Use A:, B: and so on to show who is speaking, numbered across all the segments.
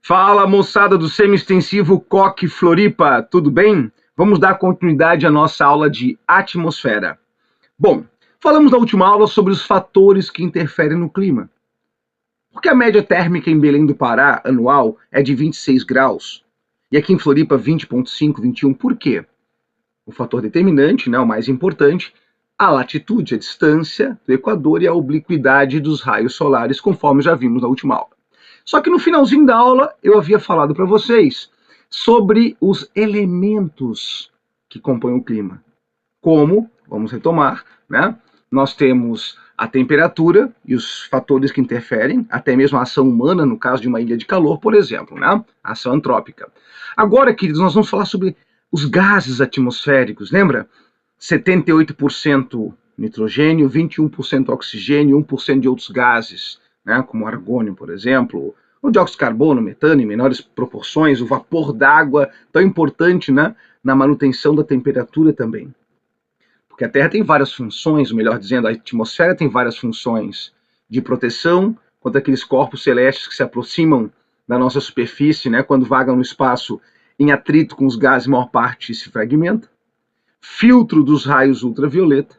A: Fala, moçada do semi-extensivo Coque Floripa, tudo bem? Vamos dar continuidade à nossa aula de atmosfera. Bom, falamos na última aula sobre os fatores que interferem no clima. Porque a média térmica em Belém do Pará, anual, é de 26 graus, e aqui em Floripa 20,5, 21, por quê? O fator determinante, o mais importante, a latitude, a distância do Equador e a obliquidade dos raios solares, conforme já vimos na última aula. Só que no finalzinho da aula eu havia falado para vocês sobre os elementos que compõem o clima. Como, vamos retomar, nós temos a temperatura e os fatores que interferem, até mesmo a ação humana, no caso de uma ilha de calor, por exemplo, a ação antrópica. Agora, queridos, nós vamos falar sobre os gases atmosféricos, lembra? 78% nitrogênio, 21% oxigênio, 1% de outros gases, como argônio, por exemplo, o dióxido de carbono, metano, em menores proporções, o vapor d'água, tão importante na manutenção da temperatura também. Porque a Terra tem várias funções, ou melhor dizendo, a atmosfera tem várias funções de proteção contra aqueles corpos celestes que se aproximam da nossa superfície, quando vagam no espaço em atrito com os gases, a maior parte se fragmenta, filtro dos raios ultravioleta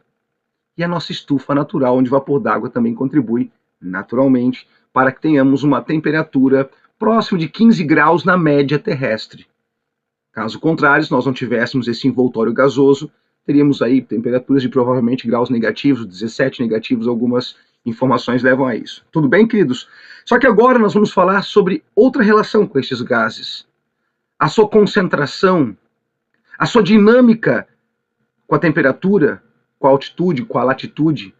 A: e a nossa estufa natural, onde o vapor d'água também contribui naturalmente para que tenhamos uma temperatura próxima de 15 graus na média terrestre. Caso contrário, se nós não tivéssemos esse envoltório gasoso, teríamos aí temperaturas de provavelmente graus negativos, 17 negativos, algumas informações levam a isso. Tudo bem, queridos? Só que agora nós vamos falar sobre outra relação com estes gases. A sua concentração, a sua dinâmica com a temperatura, com a altitude, com a latitude,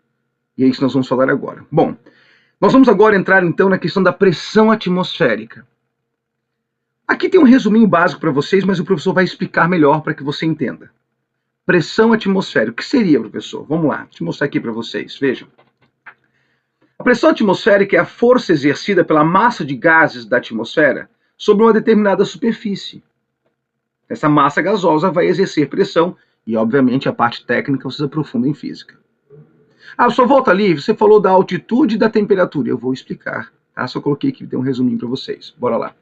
A: e é isso que nós vamos falar agora. Bom, nós vamos agora entrar então na questão da pressão atmosférica. Aqui tem um resuminho básico para vocês, mas o professor vai explicar melhor para que você entenda. Pressão atmosférica. O que seria, professor? Vamos lá, deixa eu mostrar aqui para vocês. Vejam. A pressão atmosférica é a força exercida pela massa de gases da atmosfera sobre uma determinada superfície. Essa massa gasosa vai exercer pressão e, obviamente, a parte técnica vocês aprofundam em física. Só volta ali, você falou da altitude e da temperatura. Eu vou explicar, Só coloquei aqui, tem um resuminho para vocês. Bora lá.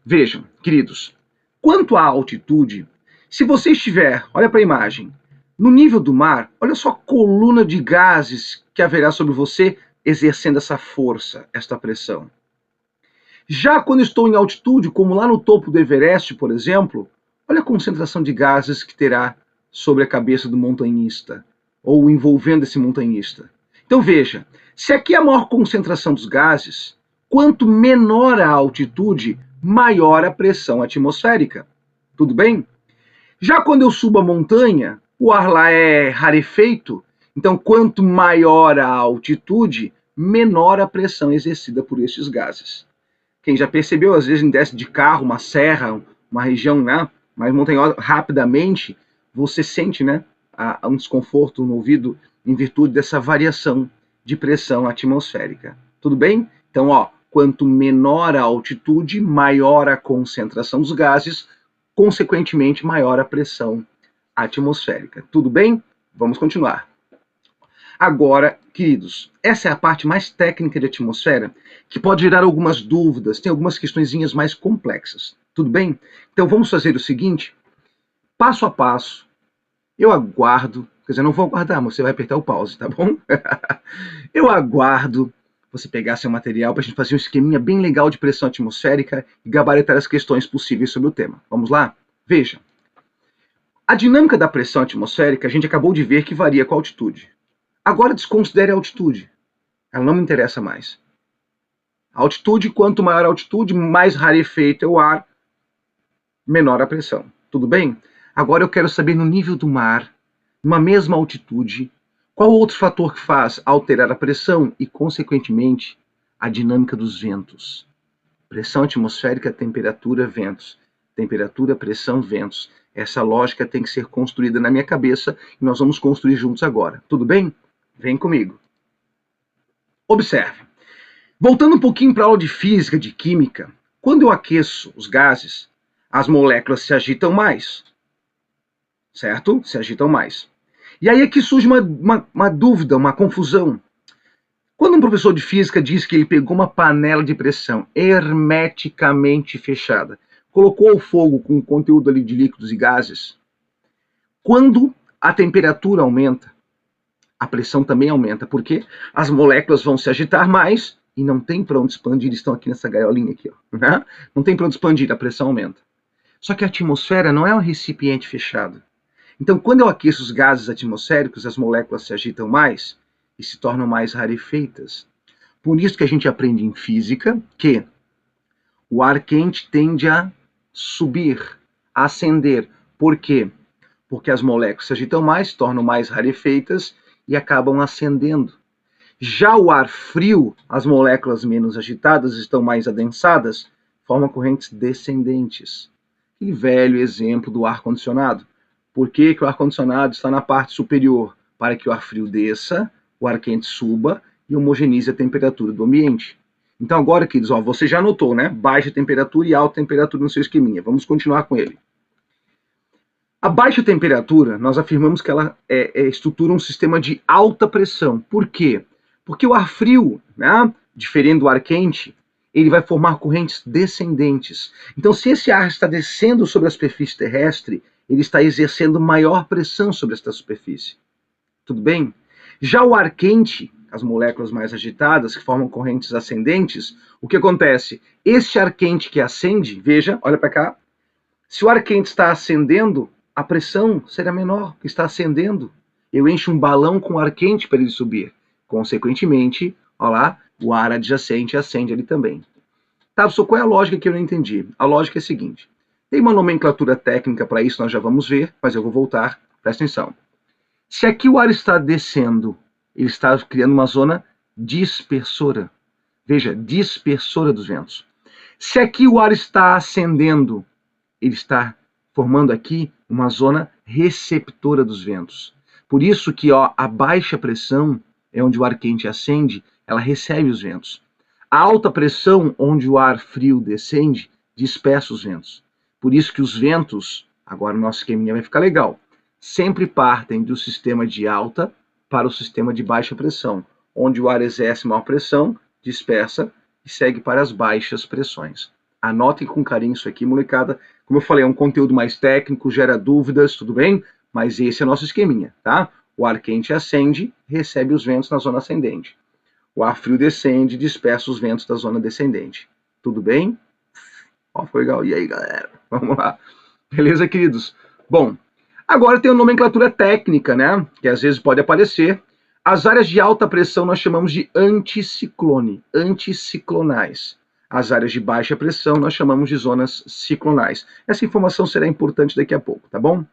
A: Vejam, queridos, quanto à altitude, se você estiver, olha para a imagem, no nível do mar, olha só a coluna de gases que haverá sobre você exercendo essa força, esta pressão. Já quando estou em altitude, como lá no topo do Everest, por exemplo, olha a concentração de gases que terá sobre a cabeça do montanhista, ou envolvendo esse montanhista. Então veja, se aqui é a maior concentração dos gases, quanto menor a altitude, maior a pressão atmosférica. Tudo bem? Já quando eu subo a montanha, o ar lá é rarefeito, então quanto maior a altitude, menor a pressão exercida por estes gases. Quem já percebeu, às vezes desce de carro, uma serra, uma região mais montanhosa, rapidamente, você sente um desconforto no ouvido em virtude dessa variação de pressão atmosférica. Tudo bem? Então, quanto menor a altitude, maior a concentração dos gases, consequentemente, maior a pressão atmosférica. Tudo bem? Vamos continuar. Agora, queridos, essa é a parte mais técnica de atmosfera, que pode gerar algumas dúvidas, tem algumas questõezinhas mais complexas. Tudo bem? Então vamos fazer o seguinte, passo a passo, eu aguardo, quer dizer, não vou aguardar, mas você vai apertar o pause, tá bom? Eu aguardo você pegar seu material para a gente fazer um esqueminha bem legal de pressão atmosférica e gabaritar as questões possíveis sobre o tema. Vamos lá? Veja. A dinâmica da pressão atmosférica a gente acabou de ver que varia com a altitude. Agora desconsidere a altitude. Ela não me interessa mais. A altitude, quanto maior a altitude, mais rarefeito é o ar, menor a pressão. Tudo bem? Agora eu quero saber no nível do mar, numa mesma altitude, qual outro fator que faz alterar a pressão e, consequentemente, a dinâmica dos ventos. Pressão atmosférica, temperatura, ventos. Temperatura, pressão, ventos. Essa lógica tem que ser construída na minha cabeça e nós vamos construir juntos agora. Tudo bem? Vem comigo. Observe. Voltando um pouquinho para a aula de física, de química, quando eu aqueço os gases, as moléculas se agitam mais. Certo? Se agitam mais. E aí é que surge uma dúvida, uma confusão. Quando um professor de física diz que ele pegou uma panela de pressão hermeticamente fechada, colocou ao fogo com o conteúdo ali de líquidos e gases, quando a temperatura aumenta, a pressão também aumenta, porque as moléculas vão se agitar mais e não tem para onde expandir, estão aqui nessa gaiolinha aqui, ó, né? Não tem para onde expandir, a pressão aumenta. Só que a atmosfera não é um recipiente fechado. Então, quando eu aqueço os gases atmosféricos, as moléculas se agitam mais e se tornam mais rarefeitas. Por isso que a gente aprende em física que o ar quente tende a subir, a acender. Por quê? Porque as moléculas se agitam mais, se tornam mais rarefeitas e acabam acendendo. Já o ar frio, as moléculas menos agitadas estão mais adensadas, formam correntes descendentes. E velho exemplo do ar-condicionado. Por que o ar-condicionado está na parte superior? Para que o ar frio desça, o ar quente suba e homogeneize a temperatura do ambiente. Então agora, queridos, ó, você já notou, né? Baixa temperatura e alta temperatura no seu esqueminha. Vamos continuar com ele. A baixa temperatura, nós afirmamos que ela estrutura um sistema de alta pressão. Por quê? Porque o ar frio, né, diferente do ar quente, ele vai formar correntes descendentes. Então, se esse ar está descendo sobre a superfície terrestre, ele está exercendo maior pressão sobre esta superfície. Tudo bem? Já o ar quente, as moléculas mais agitadas, que formam correntes ascendentes, o que acontece? Este ar quente que acende, veja, olha para cá, se o ar quente está acendendo, a pressão será menor, que está acendendo. Eu encho um balão com ar quente para ele subir. Consequentemente, olha lá, o ar adjacente acende ali também. Tá, só qual é a lógica que eu não entendi? A lógica é a seguinte. Tem uma nomenclatura técnica para isso, nós já vamos ver, mas eu vou voltar, presta atenção. Se aqui o ar está descendo, ele está criando uma zona dispersora. Veja, dispersora dos ventos. Se aqui o ar está ascendendo, ele está formando aqui uma zona receptora dos ventos. Por isso que ó, a baixa pressão é onde o ar quente ascende, ela recebe os ventos. A alta pressão, onde o ar frio descende, dispersa os ventos. Por isso que os ventos, agora o nosso esqueminha vai ficar legal, sempre partem do sistema de alta para o sistema de baixa pressão, onde o ar exerce maior pressão, dispersa e segue para as baixas pressões. Anotem com carinho isso aqui, molecada. Como eu falei, é um conteúdo mais técnico, gera dúvidas, tudo bem? Mas esse é o nosso esqueminha, tá? O ar quente ascende, recebe os ventos na zona ascendente. O ar frio descende, dispersa os ventos da zona descendente. Tudo bem? Ó, foi legal. E aí, galera? Vamos lá. Beleza, queridos? Bom, agora tem a nomenclatura técnica, né? Que às vezes pode aparecer. As áreas de alta pressão nós chamamos de anticiclone, anticiclonais. As áreas de baixa pressão nós chamamos de zonas ciclonais. Essa informação será importante daqui a pouco, tá bom?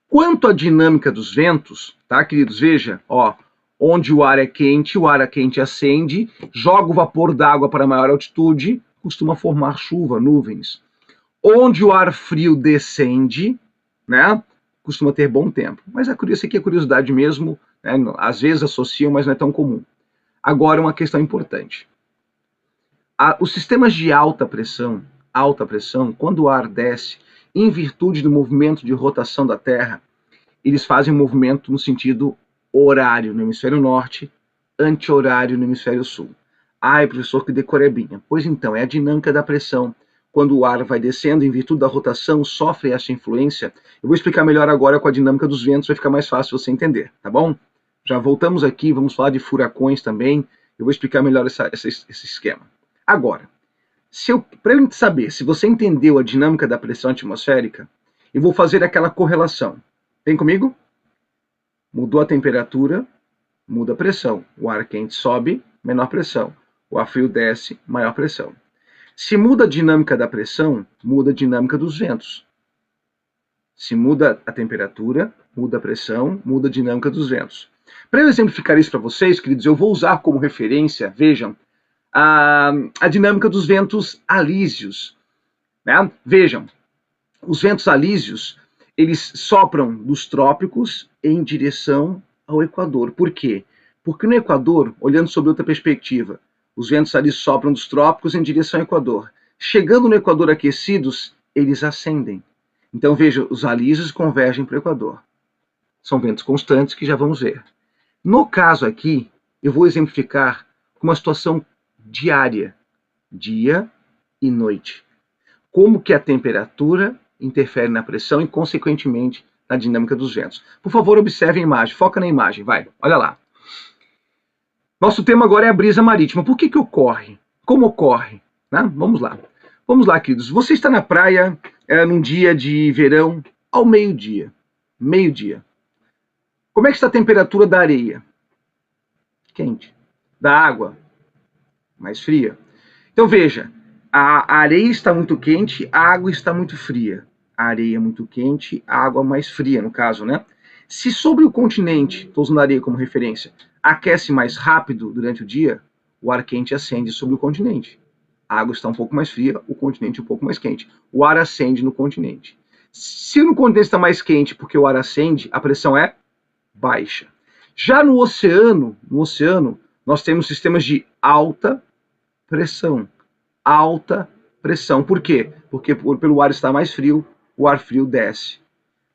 A: Quanto à dinâmica dos ventos, tá, queridos? Veja, ó, onde o ar quente acende, joga o vapor d'água para maior altitude, costuma formar chuva, nuvens. Onde o ar frio descende, né, costuma ter bom tempo. Mas isso aqui é curiosidade mesmo, né, às vezes associam, mas não é tão comum. Agora, uma questão importante. Os sistemas de alta pressão, quando o ar desce, em virtude do movimento de rotação da Terra, eles fazem um movimento no sentido horário no hemisfério norte, anti-horário no hemisfério sul. Ai, professor, que decorebinha. Pois então, é a dinâmica da pressão. Quando o ar vai descendo, em virtude da rotação, sofre essa influência. Eu vou explicar melhor agora com a dinâmica dos ventos, vai ficar mais fácil você entender, tá bom? Já voltamos aqui, vamos falar de furacões também. Eu vou explicar melhor esse esquema. Agora, para eu saber se você entendeu a dinâmica da pressão atmosférica, eu vou fazer aquela correlação. Vem comigo? Mudou a temperatura, muda a pressão. O ar quente sobe, menor pressão. O ar frio desce, maior pressão. Se muda a dinâmica da pressão, muda a dinâmica dos ventos. Se muda a temperatura, muda a pressão, muda a dinâmica dos ventos. Para eu exemplificar isso para vocês, queridos, eu vou usar como referência, vejam, a dinâmica dos ventos alísios. Né? Vejam, os ventos alísios, eles sopram dos trópicos em direção ao Equador. Por quê? Porque no Equador, olhando sob outra perspectiva, os ventos alísios sopram dos trópicos em direção ao Equador. Chegando no Equador aquecidos, eles ascendem. Então veja, os alísios convergem para o Equador. São ventos constantes que já vamos ver. No caso aqui, eu vou exemplificar com uma situação diária, dia e noite. Como que a temperatura interfere na pressão e, consequentemente, na dinâmica dos ventos. Por favor, observe a imagem, foca na imagem, vai, olha lá. Nosso tema agora é a brisa marítima. Por que ocorre? Como ocorre? Né? Vamos lá. Vamos lá, queridos. Você está na praia num dia de verão ao meio-dia. Meio-dia. Como é que está a temperatura da areia? Quente. Da água? Mais fria. Então veja, a areia está muito quente, a água está muito fria. A areia muito quente, a água mais fria, no caso, né? Se sobre o continente, estou usando a areia como referência, aquece mais rápido durante o dia, o ar quente acende sobre o continente. A água está um pouco mais fria, o continente um pouco mais quente. O ar acende no continente. Se no continente está mais quente porque o ar acende, a pressão é baixa. Já no oceano, nós temos sistemas de alta pressão. Alta pressão. Por quê? Porque pelo ar estar mais frio, o ar frio desce.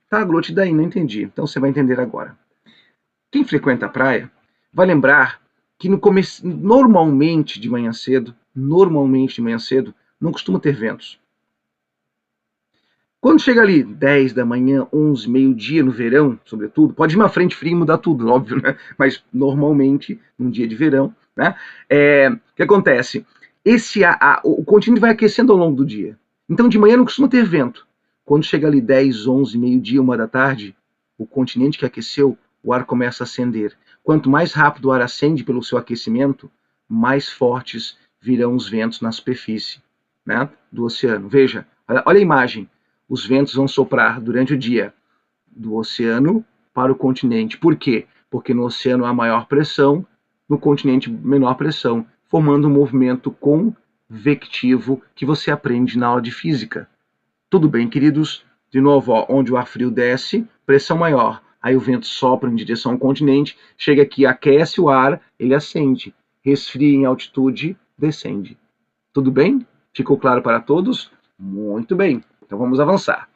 A: Tá, Glote, daí? Não entendi. Então você vai entender agora. Quem frequenta a praia vai lembrar que no começo, normalmente de manhã cedo, não costuma ter ventos. Quando chega ali 10 da manhã, 11, meio-dia no verão, sobretudo, pode ir uma frente fria e mudar tudo, óbvio, né? Mas normalmente, num dia de verão, né? O que acontece? O continente vai aquecendo ao longo do dia. Então de manhã não costuma ter vento. Quando chega ali 10, 11, meio-dia, 1 da tarde, o continente que aqueceu, o ar começa a acender. Quanto mais rápido o ar acende pelo seu aquecimento, mais fortes virão os ventos na superfície, né, do oceano. Veja, olha a imagem. Os ventos vão soprar durante o dia do oceano para o continente. Por quê? Porque no oceano há maior pressão, no continente menor pressão, formando um movimento convectivo que você aprende na aula de física. Tudo bem, queridos? De novo, ó, onde o ar frio desce, pressão maior. Aí o vento sopra em direção ao continente, chega aqui, aquece o ar, ele acende. Resfria em altitude, descende. Tudo bem? Ficou claro para todos? Muito bem. Então vamos avançar.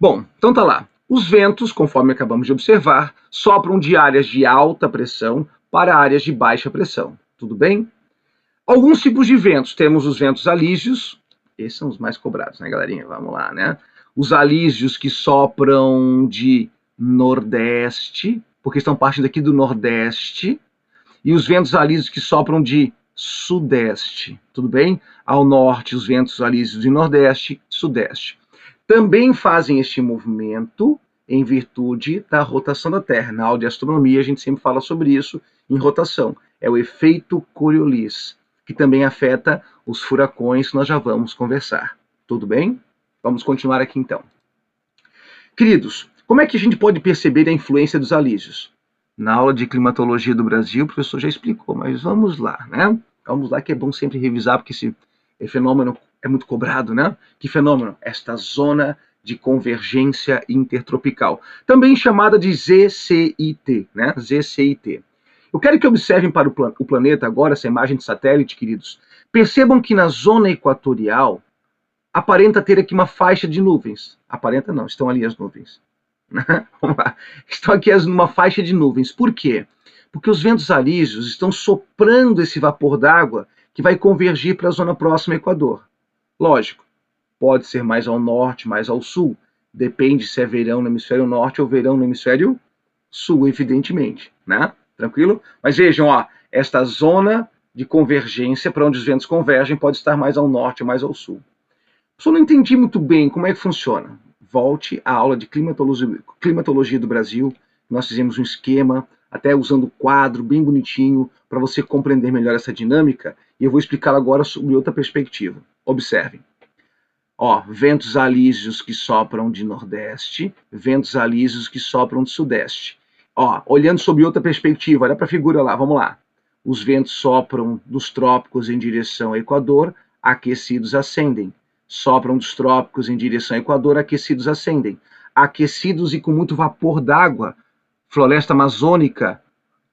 A: Bom, então tá lá. Os ventos, conforme acabamos de observar, sopram de áreas de alta pressão para áreas de baixa pressão. Tudo bem? Alguns tipos de ventos. Temos os ventos alísios. Esses são os mais cobrados, né, galerinha? Vamos lá, né? Os alísios que sopram de nordeste, porque estão partindo aqui do nordeste. E os ventos alísios que sopram de sudeste, tudo bem? Ao norte, os ventos alísios de nordeste, sudeste. Também fazem este movimento em virtude da rotação da Terra. Na aula de astronomia a gente sempre fala sobre isso em rotação. É o efeito Coriolis, que também afeta os furacões, que nós já vamos conversar. Tudo bem? Vamos continuar aqui então. Queridos, como é que a gente pode perceber a influência dos alísios? Na aula de climatologia do Brasil, o professor já explicou, mas vamos lá, né? Vamos lá, que é bom sempre revisar, porque esse fenômeno é muito cobrado, né? Que fenômeno? Esta zona de convergência intertropical, também chamada de ZCIT, né? ZCIT. Eu quero que observem para o planeta agora, essa imagem de satélite, queridos. Percebam que na zona equatorial aparenta ter aqui uma faixa de nuvens. Aparenta não, estão ali as nuvens. Vamos lá. Estão aqui numa faixa de nuvens. Por quê? Porque os ventos alísios estão soprando esse vapor d'água que vai convergir para a zona próxima ao Equador. Lógico, pode ser mais ao norte, mais ao sul. Depende se é verão no hemisfério norte ou verão no hemisfério sul, evidentemente, né? Tranquilo? Mas vejam, ó, esta zona de convergência para onde os ventos convergem pode estar mais ao norte ou mais ao sul. Só não entendi muito bem como é que funciona. Volte à aula de climatologia do Brasil. Nós fizemos um esquema, até usando quadro bem bonitinho, para você compreender melhor essa dinâmica, e eu vou explicar agora sobre outra perspectiva. Observem. Ó, ventos alísios que sopram de nordeste, ventos alísios que sopram de sudeste. Ó, olhando sobre outra perspectiva, olha para a figura lá, vamos lá. Os ventos sopram dos trópicos em direção ao Equador, aquecidos ascendem. Sopram dos trópicos em direção ao Equador, aquecidos ascendem. Aquecidos e com muito vapor d'água, floresta amazônica,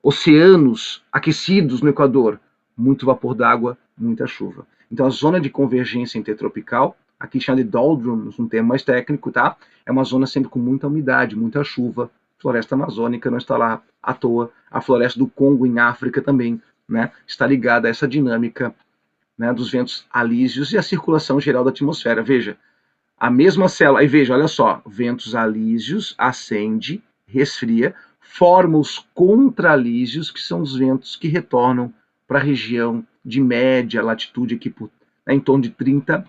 A: oceanos aquecidos no Equador, muito vapor d'água, muita chuva. Então a zona de convergência intertropical, aqui chamada de doldrums, um termo mais técnico, tá? É uma zona sempre com muita umidade, muita chuva. Floresta amazônica não está lá à toa. A floresta do Congo em África também né, está ligada a essa dinâmica, né, dos ventos alísios e a circulação geral da atmosfera. Veja, a mesma célula, aí veja, olha só, ventos alísios, acende, resfria, forma os contralísios, que são os ventos que retornam para a região de média latitude, aqui por, né, em torno de 30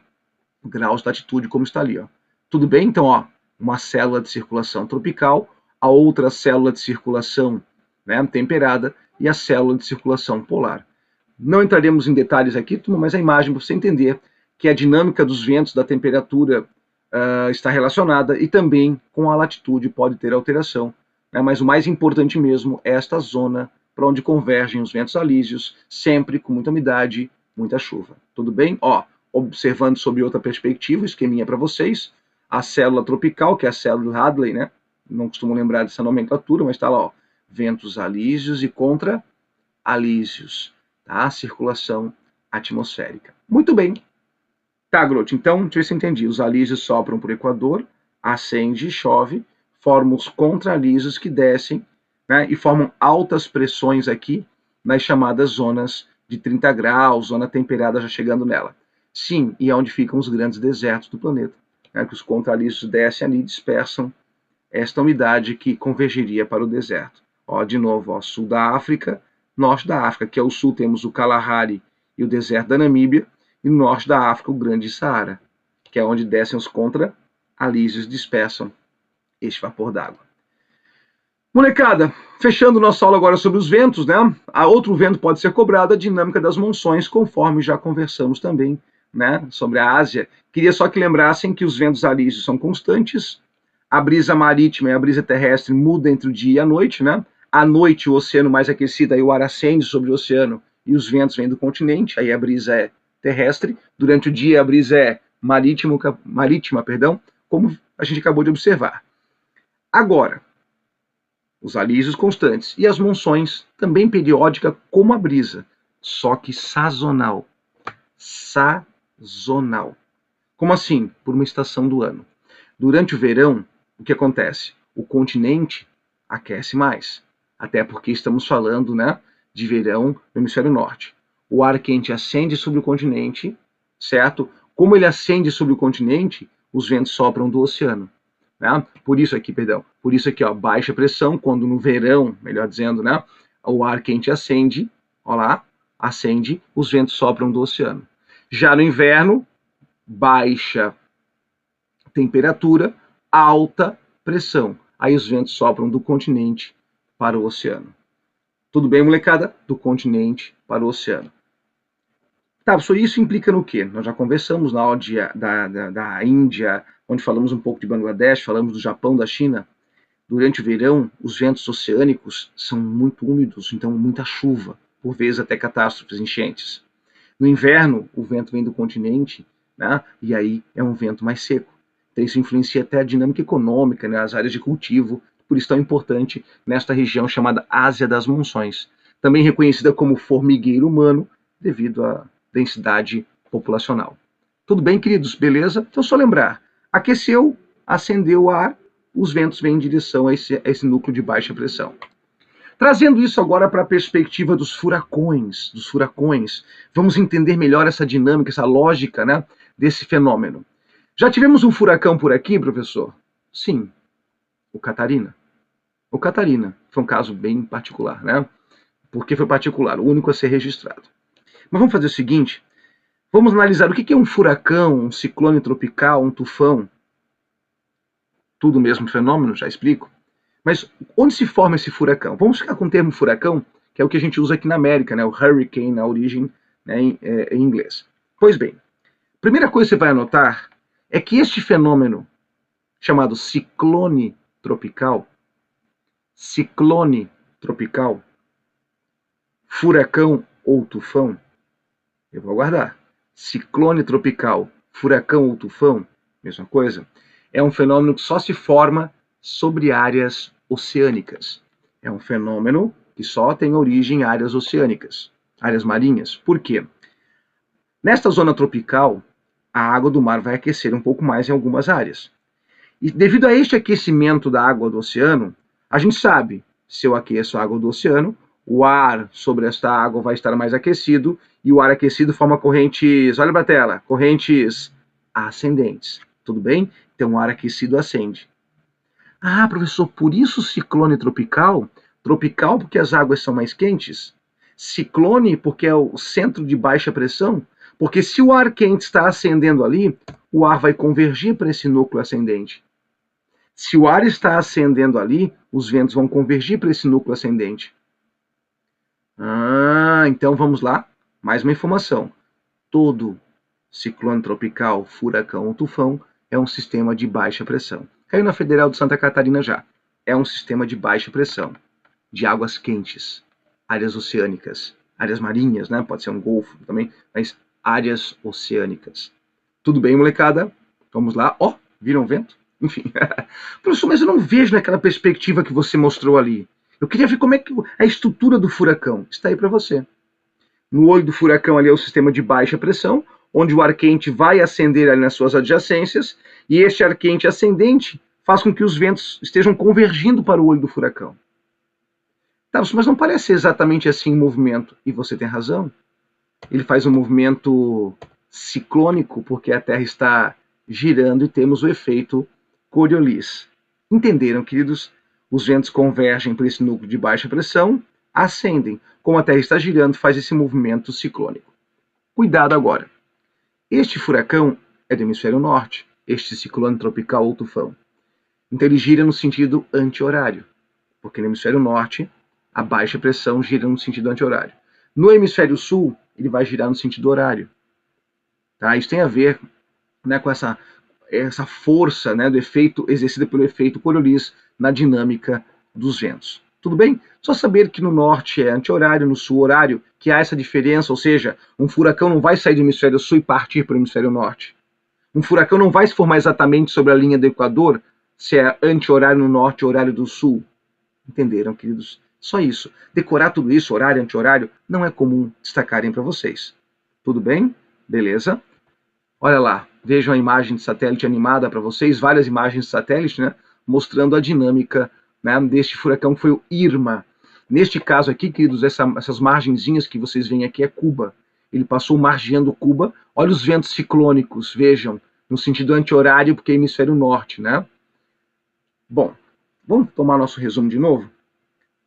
A: graus de latitude, como está ali. Ó. Tudo bem? Então, ó, uma célula de circulação tropical, a outra célula de circulação, né, temperada e a célula de circulação polar. Não entraremos em detalhes aqui, mas a imagem para você entender que a dinâmica dos ventos, da temperatura, está relacionada e também com a latitude pode ter alteração. Né? Mas o mais importante mesmo é esta zona para onde convergem os ventos alísios, sempre com muita umidade, muita chuva. Tudo bem? Ó, observando sob outra perspectiva, esqueminha para vocês, a célula tropical, que é a célula do Hadley, né? Não costumo lembrar dessa nomenclatura, mas está lá, ó, ventos alísios e contra-alísios, tá? Circulação atmosférica. Muito bem. Tá, Grote, então, deixa eu ver se eu entendi. Os alísios sopram por Equador, acende e chove, formam os contra-alísios que descem, né, e formam altas pressões aqui nas chamadas zonas de 30 graus, zona temperada já chegando nela. Sim, e é onde ficam os grandes desertos do planeta, né, que os contra-alísios descem ali e dispersam esta umidade que convergiria para o deserto. Ó, de novo, ó, sul da África, norte da África, que ao sul temos o Kalahari e o deserto da Namíbia, e no norte da África o Grande Saara, que é onde descem os contra-alísios e dispersam este vapor d'água. Molecada, fechando nossa aula agora sobre os ventos, né? A outro vento pode ser cobrado, a dinâmica das monções, conforme já conversamos também, né, sobre a Ásia. Queria só que lembrassem que os ventos alísios são constantes, a brisa marítima e a brisa terrestre muda entre o dia e a noite, né? À noite o oceano mais aquecido, aí o ar acende sobre o oceano e os ventos vêm do continente, aí a brisa é terrestre, durante o dia a brisa é marítima, como a gente acabou de observar. Agora, os alísios constantes e as monções, também periódica como a brisa, só que sazonal. Sazonal. Como assim? Por uma estação do ano. Durante o verão, o que acontece? O continente aquece mais, até porque estamos falando, né, de verão no hemisfério norte. O ar quente acende sobre o continente, certo? Como ele acende sobre o continente, os ventos sopram do oceano. Né? Por isso aqui, ó, baixa pressão, quando no verão, melhor dizendo, né, o ar quente acende, ó lá, acende, os ventos sopram do oceano. Já no inverno, baixa temperatura, alta pressão. Aí os ventos sopram do continente para o oceano. Tudo bem, molecada? Do continente para o oceano. Tá, só isso implica no quê? Nós já conversamos na aula da Índia, onde falamos um pouco de Bangladesh, falamos do Japão, da China. Durante o verão, os ventos oceânicos são muito úmidos, então muita chuva, por vezes até catástrofes, enchentes. No inverno, o vento vem do continente, né, e aí é um vento mais seco. Então isso influencia até a dinâmica econômica, né, as áreas de cultivo, por isso tão importante nesta região chamada Ásia das Monções, também reconhecida como formigueiro humano, devido à densidade populacional. Tudo bem, queridos? Beleza? Então só lembrar, aqueceu, acendeu o ar, os ventos vêm em direção a esse núcleo de baixa pressão. Trazendo isso agora para a perspectiva dos furacões, vamos entender melhor essa dinâmica, essa lógica, né, desse fenômeno. Já tivemos um furacão por aqui, professor? Sim, o Catarina. O Catarina foi um caso bem particular, né? Por que foi particular? O único a ser registrado. Mas vamos fazer o seguinte, vamos analisar o que é um furacão, um ciclone tropical, um tufão. Tudo o mesmo fenômeno, já explico. Mas onde se forma esse furacão? Vamos ficar com o termo furacão, que é o que a gente usa aqui na América, né? O hurricane, na origem, né, em inglês. Pois bem, a primeira coisa que você vai anotar é que este fenômeno, chamado ciclone tropical, furacão ou tufão, eu vou aguardar. Ciclone tropical, furacão ou tufão, mesma coisa, é um fenômeno que só se forma sobre áreas oceânicas. É um fenômeno que só tem origem em áreas oceânicas, áreas marinhas. Por quê? Nesta zona tropical, a água do mar vai aquecer um pouco mais em algumas áreas. E devido a este aquecimento da água do oceano, a gente sabe, se eu aqueço a água do oceano, o ar sobre esta água vai estar mais aquecido, e o ar aquecido forma correntes, olha para a tela, correntes ascendentes, tudo bem? Então o ar aquecido ascende. Ah, professor, por isso ciclone tropical? Tropical porque as águas são mais quentes? Ciclone porque é o centro de baixa pressão? Porque se o ar quente está ascendendo ali, o ar vai convergir para esse núcleo ascendente. Se o ar está ascendendo ali, os ventos vão convergir para esse núcleo ascendente. Ah, então vamos lá. Mais uma informação. Todo ciclone tropical, furacão ou tufão é um sistema de baixa pressão. Caiu na Federal de Santa Catarina já. É um sistema de baixa pressão, de águas quentes, áreas oceânicas, áreas marinhas, né? Pode ser um golfo também, mas áreas oceânicas. Tudo bem, molecada? Vamos lá. Ó, viram o vento? Enfim. Professor, mas eu não vejo naquela perspectiva que você mostrou ali. Eu queria ver como é que a estrutura do furacão está aí para você. No olho do furacão ali é o sistema de baixa pressão, onde o ar quente vai ascender ali nas suas adjacências, e este ar quente ascendente faz com que os ventos estejam convergindo para o olho do furacão. Tá, mas não parece exatamente assim o movimento, e você tem razão. Ele faz um movimento ciclônico, porque a Terra está girando e temos o efeito Coriolis. Entenderam, queridos? Os ventos convergem para esse núcleo de baixa pressão, ascendem. Como a Terra está girando, faz esse movimento ciclônico. Cuidado agora. Este furacão é do hemisfério norte, este ciclone tropical ou tufão. Então ele gira no sentido anti-horário, porque no hemisfério norte a baixa pressão gira no sentido anti-horário. No hemisfério sul, ele vai girar no sentido horário. Tá? Isso tem a ver, né, com essa força, né, do efeito exercida pelo efeito Coriolis na dinâmica dos ventos. Tudo bem? Só saber que no norte é anti-horário, no sul horário, que há essa diferença, ou seja, um furacão não vai sair do hemisfério sul e partir para o hemisfério norte. Um furacão não vai se formar exatamente sobre a linha do Equador, se é anti-horário no norte e horário do sul. Entenderam, queridos? Só isso. Decorar tudo isso, horário, anti-horário, não é comum destacarem para vocês. Tudo bem? Beleza? Olha lá, vejam a imagem de satélite animada para vocês, várias imagens de satélite, né, mostrando a dinâmica, né, deste furacão que foi o Irma. Neste caso aqui, queridos, essas margenzinhas que vocês veem aqui é Cuba. Ele passou margeando Cuba. Olha os ventos ciclônicos, vejam, no sentido anti-horário, porque é hemisfério norte, né? Bom, vamos tomar nosso resumo de novo?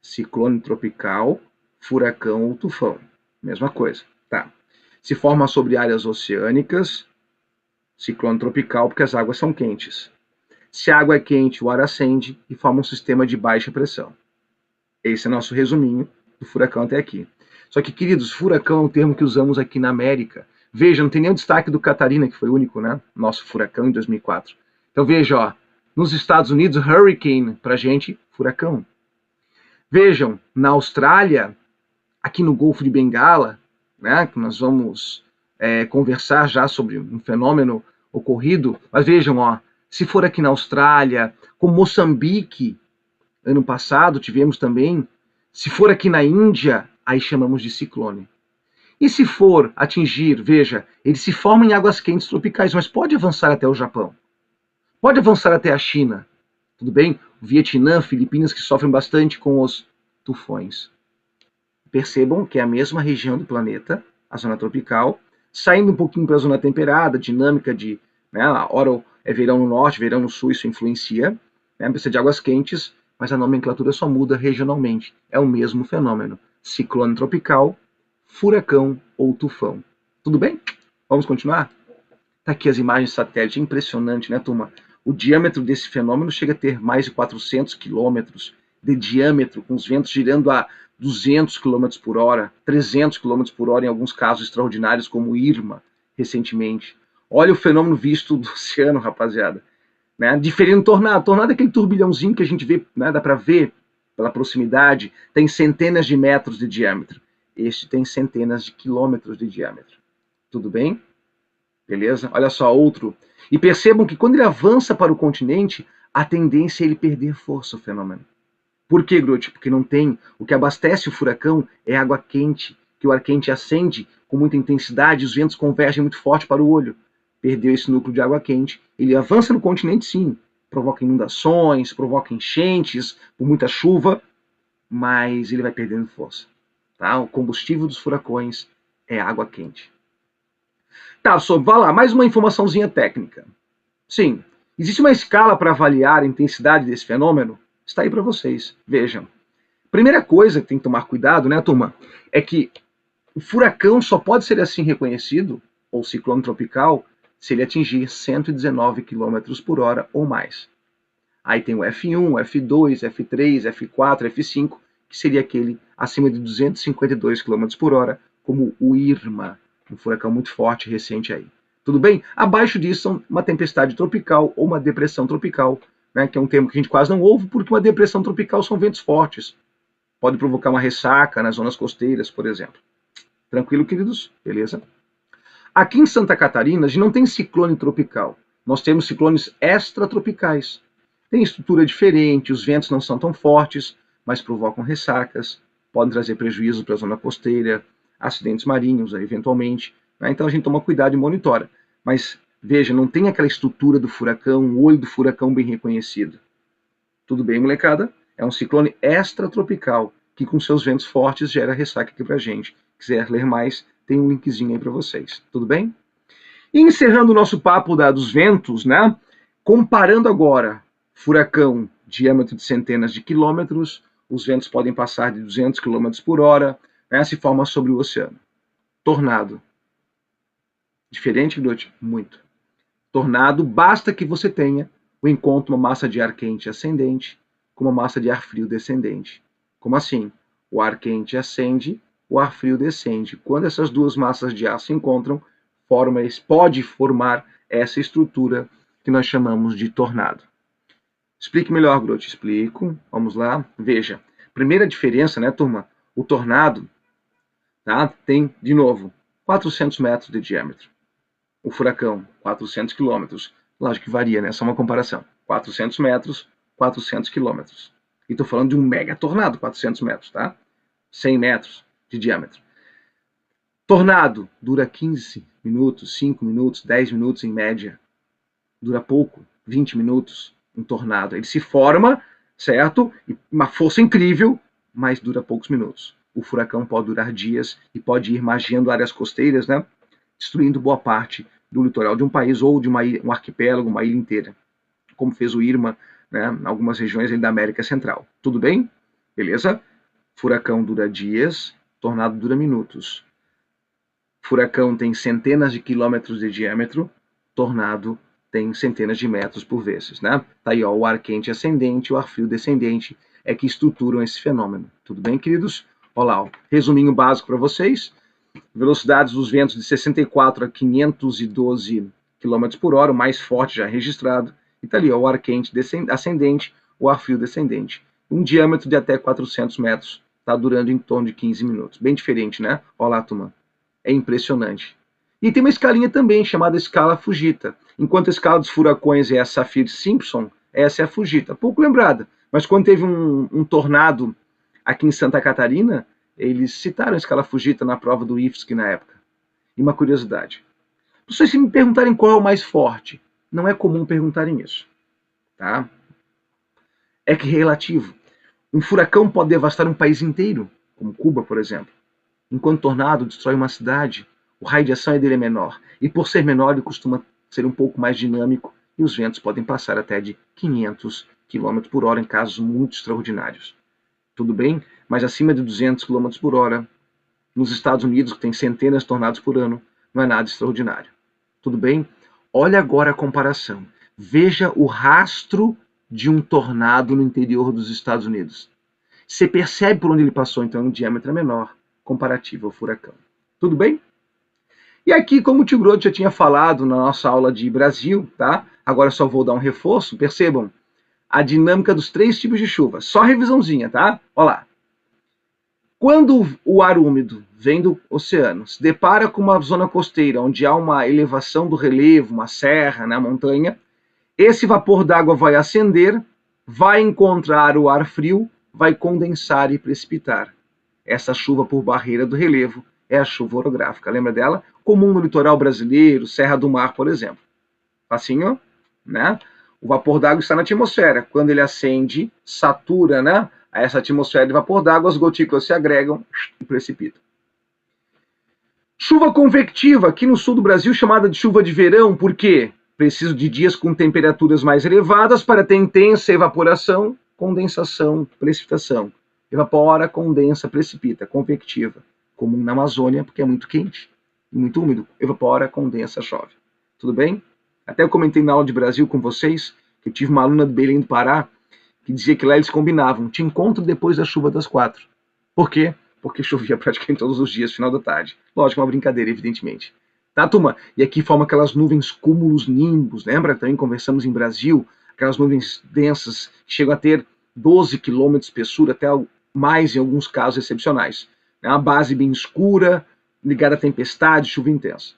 A: Ciclone tropical, furacão ou tufão. Mesma coisa, tá? Se forma sobre áreas oceânicas, ciclone tropical, porque as águas são quentes. Se a água é quente, o ar acende e forma um sistema de baixa pressão. Esse é nosso resuminho do furacão até aqui. Só que, queridos, furacão é um termo que usamos aqui na América. Veja, não tem nenhum destaque do Catarina, que foi o único, né? Nosso furacão em 2004. Então veja, ó, nos Estados Unidos, hurricane, pra gente, furacão. Vejam, na Austrália, aqui no Golfo de Bengala, né, que nós vamos conversar já sobre um fenômeno ocorrido, mas vejam, ó, se for aqui na Austrália, como Moçambique, ano passado tivemos também, se for aqui na Índia, aí chamamos de ciclone. E se for atingir, veja, ele se forma em águas quentes tropicais, mas pode avançar até o Japão, pode avançar até a China, tudo bem? O Vietnã, Filipinas, que sofrem bastante com os tufões. Percebam que é a mesma região do planeta, a zona tropical, saindo um pouquinho para a zona temperada, dinâmica de, né, a hora é verão no norte, verão no sul, isso influencia, né, precisa de águas quentes, mas a nomenclatura só muda regionalmente. É o mesmo fenômeno. Ciclone tropical, furacão ou tufão. Tudo bem? Vamos continuar? Tá aqui as imagens de satélite, impressionante, né, turma? O diâmetro desse fenômeno chega a ter mais de 400 quilômetros de diâmetro, com os ventos girando a 200 km por hora, 300 km por hora em alguns casos extraordinários, como Irma, recentemente. Olha o fenômeno visto do oceano, rapaziada. Né? Diferindo tornado. Tornado é aquele turbilhãozinho que a gente vê, né? Dá para ver pela proximidade, tem centenas de metros de diâmetro. Este tem centenas de quilômetros de diâmetro. Tudo bem? Beleza? Olha só, outro. E percebam que quando ele avança para o continente, a tendência é ele perder força, o fenômeno. Por que, Grote? Porque não tem. O que abastece o furacão é água quente, que o ar quente acende com muita intensidade, os ventos convergem muito forte para o olho. Perdeu esse núcleo de água quente. Ele avança no continente, sim. Provoca inundações, provoca enchentes, por muita chuva. mas ele vai perdendo força. Tá? O combustível dos furacões é água quente. Tá, vai lá, mais uma informaçãozinha técnica. Sim, existe uma escala para avaliar a intensidade desse fenômeno? Está aí para vocês, vejam. Primeira coisa que tem que tomar cuidado, né, turma, é que o furacão só pode ser assim reconhecido, ou ciclone tropical, se ele atingir 119 km por hora ou mais. Aí tem o F1, F2, F3, F4, F5, que seria aquele acima de 252 km por hora, como o Irma, um furacão muito forte recente aí. Tudo bem? Abaixo disso são uma tempestade tropical ou uma depressão tropical, né, que é um termo que a gente quase não ouve, porque uma depressão tropical são ventos fortes. Pode provocar uma ressaca nas zonas costeiras, por exemplo. Tranquilo, queridos? Beleza? Aqui em Santa Catarina, a gente não tem ciclone tropical. Nós temos ciclones extratropicais. Tem estrutura diferente, os ventos não são tão fortes, mas provocam ressacas, podem trazer prejuízo para a zona costeira, acidentes marinhos, eventualmente. Né? Então a gente toma cuidado e monitora. Mas veja, não tem aquela estrutura do furacão, o olho do furacão bem reconhecido. Tudo bem, molecada? É um ciclone extratropical que com seus ventos fortes gera ressaca aqui pra gente. Quiser ler mais, tem um linkzinho aí para vocês. Tudo bem? E encerrando o nosso papo dos ventos, né? Comparando agora furacão, diâmetro de centenas de quilômetros, os ventos podem passar de 200 km por hora, né? Se forma sobre o oceano. Tornado. Diferente, Grote? Muito. Tornado, basta que você tenha o encontro de uma massa de ar quente ascendente com uma massa de ar frio descendente. Como assim? O ar quente ascende, o ar frio descende. Quando essas duas massas de ar se encontram, pode formar essa estrutura que nós chamamos de tornado. Explique melhor, Grote. Explico. Vamos lá. Veja. Primeira diferença, né, turma? O tornado, tá, tem, de novo, 400 metros de diâmetro. O furacão, 400 quilômetros. Lógico que varia, né? Só uma comparação. 400 metros, 400 quilômetros. E estou falando de um mega tornado, 400 metros, tá? 100 metros de diâmetro. Tornado dura 15 minutos, 5 minutos, 10 minutos em média. Dura pouco, 20 minutos, um tornado. Ele se forma, certo? Uma força incrível, mas dura poucos minutos. O furacão pode durar dias e pode ir magiando áreas costeiras, né? Destruindo boa parte do litoral de um país ou de um arquipélago, uma ilha inteira, como fez o Irma, né, em algumas regiões da América Central. Tudo bem? Beleza? Furacão dura dias, tornado dura minutos. Furacão tem centenas de quilômetros de diâmetro, tornado tem centenas de metros por vezes, né? Tá aí, ó, o ar quente ascendente, o ar frio descendente é que estruturam esse fenômeno. Tudo bem, queridos? Olha lá, ó, resuminho básico para vocês. Velocidades dos ventos de 64 a 512 km por hora, o mais forte já registrado. E está ali, ó, o ar quente ascendente, o ar frio descendente. Um diâmetro de até 400 metros, está durando em torno de 15 minutos. Bem diferente, né? Olha lá, turma. É impressionante. E tem uma escalinha também, chamada escala Fujita. Enquanto a escala dos furacões é a Saffir-Simpson, essa é a Fujita. Pouco lembrada, mas quando teve um tornado aqui em Santa Catarina, eles citaram a escala Fujita na prova do IFSC na época. E uma curiosidade. Vocês, se me perguntarem qual é o mais forte, não é comum perguntarem isso. Tá? É que é relativo. Um furacão pode devastar um país inteiro, como Cuba, por exemplo. Enquanto tornado destrói uma cidade, o raio de ação dele é menor. E por ser menor, ele costuma ser um pouco mais dinâmico e os ventos podem passar até de 500 km por hora em casos muito extraordinários. Tudo bem? Mas acima de 200 km por hora, nos Estados Unidos, que tem centenas de tornados por ano, não é nada extraordinário. Tudo bem? Olha agora a comparação. Veja o rastro de um tornado no interior dos Estados Unidos. Você percebe por onde ele passou, então, um diâmetro menor comparativo ao furacão. Tudo bem? E aqui, como o Tio Groto já tinha falado na nossa aula de Brasil, tá? Agora só vou dar um reforço. Percebam a dinâmica dos 3 tipos de chuva. Só revisãozinha, tá? Olha lá. Quando o ar úmido vem do oceano, se depara com uma zona costeira, onde há uma elevação do relevo, uma serra, né, montanha, esse vapor d'água vai ascender, vai encontrar o ar frio, vai condensar e precipitar. Essa chuva por barreira do relevo é a chuva orográfica. Lembra dela? Comum no litoral brasileiro, Serra do Mar, por exemplo. Facinho, né? O vapor d'água está na atmosfera. Quando ele ascende, satura, né, a essa atmosfera de vapor d'água, as gotículas se agregam e precipitam. Chuva convectiva, aqui no sul do Brasil, chamada de chuva de verão, por quê? Preciso de dias com temperaturas mais elevadas para ter intensa evaporação, condensação, precipitação. Evapora, condensa, precipita, convectiva. Comum na Amazônia, porque é muito quente e muito úmido. Evapora, condensa, chove. Tudo bem? Até eu comentei na aula de Brasil com vocês, que eu tive uma aluna do Belém do Pará, que dizia que lá eles combinavam, te encontro depois da chuva das 4. Por quê? Porque chovia praticamente todos os dias, final da tarde. Lógico, uma brincadeira, evidentemente. Tá, turma? E aqui forma aquelas nuvens cúmulos nimbus, lembra? Também conversamos em Brasil, aquelas nuvens densas que chegam a ter 12 km de espessura, até mais em alguns casos excepcionais. É uma base bem escura, ligada a tempestade, chuva intensa.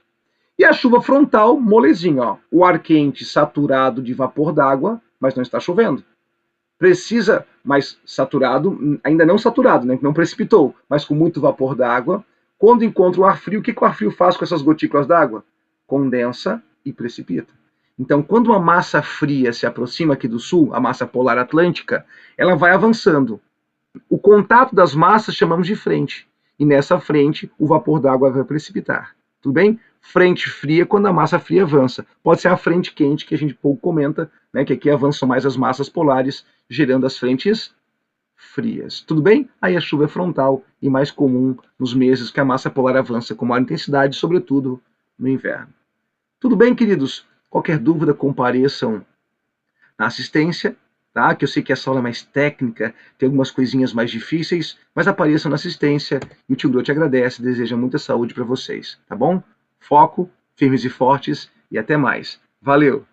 A: E a chuva frontal, molezinha, ó. O ar quente saturado de vapor d'água, mas não está chovendo. Precisa, mas saturado, ainda não saturado, né? Não precipitou, mas com muito vapor d'água. Quando encontra o ar frio, o que o ar frio faz com essas gotículas d'água? Condensa e precipita. Então, quando uma massa fria se aproxima aqui do sul, a massa polar atlântica, ela vai avançando. O contato das massas chamamos de frente. E nessa frente, o vapor d'água vai precipitar. Tudo bem? Frente fria quando a massa fria avança. Pode ser a frente quente, que a gente pouco comenta, né, que aqui avançam mais as massas polares, gerando as frentes frias. Tudo bem? Aí a chuva é frontal e mais comum nos meses que a massa polar avança com maior intensidade, sobretudo no inverno. Tudo bem, queridos? Qualquer dúvida, compareçam na assistência, tá? Que eu sei que essa aula é mais técnica, tem algumas coisinhas mais difíceis, mas apareçam na assistência e o Tio Gru te agradece, deseja muita saúde para vocês, tá bom? Foco, firmes e fortes e até mais. Valeu!